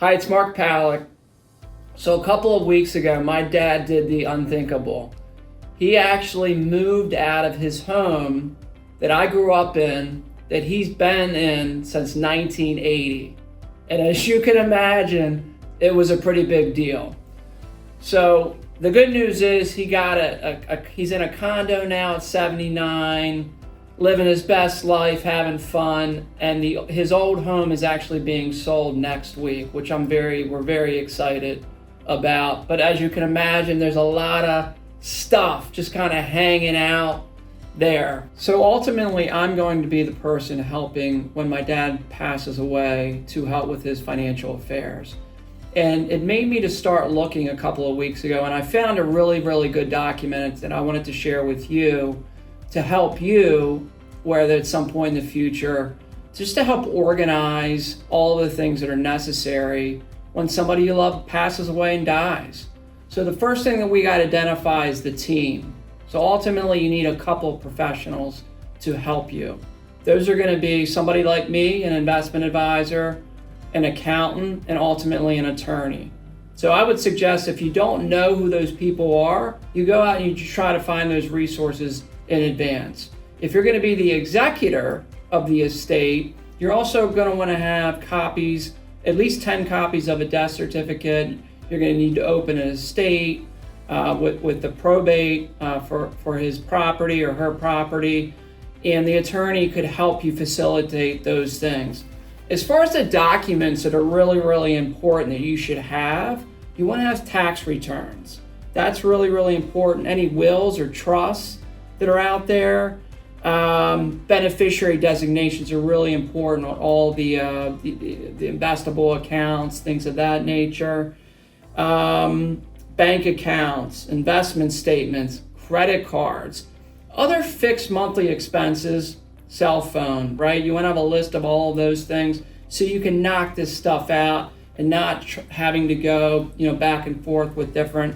Hi, it's Mark Palick. So a couple of weeks ago, my dad did the unthinkable. He actually moved out of his home that I grew up in, that he's been in since 1980. And as you can imagine, it was a pretty big deal. So the good news is he got he's in a condo now at 79, living his best life, having fun, and his old home is actually being sold next week, which we're very excited about. But as you can imagine, there's a lot of stuff just kind of hanging out there. So ultimately, I'm going to be the person helping when my dad passes away to help with his financial affairs. And it made me to start looking a couple of weeks ago, and I found a really, really good document that I wanted to share with you to help you, whether at some point in the future, just to help organize all the things that are necessary when somebody you love passes away and dies. So the first thing that we got to identify is the team. So ultimately, you need a couple of professionals to help you. Those are going to be somebody like me, an investment advisor, an accountant, and ultimately an attorney. So I would suggest if you don't know who those people are, you go out and you try to find those resources in advance. If you're going to be the executor of the estate, you're also going to want to have copies, at least 10 copies of a death certificate. You're going to need to open an estate with the probate for his property or her property, and the attorney could help you facilitate those things. As far as the documents that are really, really important that you should have, you want to have tax returns. That's really, really important. Any wills or trusts that are out there, beneficiary designations are really important on all the investable accounts, things of that nature. Bank accounts, investment statements, credit cards, other fixed monthly expenses, cell phone, right? You want to have a list of all of those things so you can knock this stuff out and not having to go, back and forth with different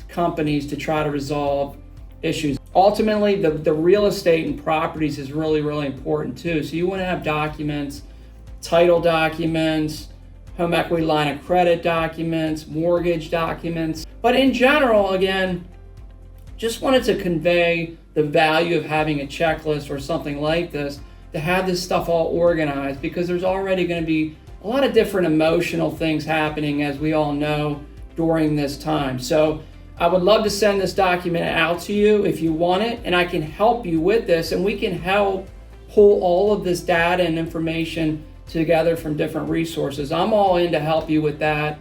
companies to try to resolve issues. Ultimately, the real estate and properties is really, really important too. So you want to have documents, title documents, home equity line of credit documents, mortgage documents. But in general, again, just wanted to convey the value of having a checklist or something like this to have this stuff all organized, because there's already going to be a lot of different emotional things happening, as we all know, during this time. So I would love to send this document out to you if you want it, and I can help you with this, and we can help pull all of this data and information together from different resources. I'm all in to help you with that.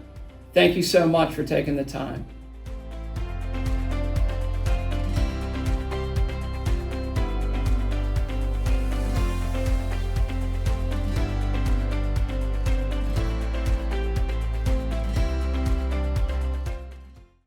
Thank you so much for taking the time.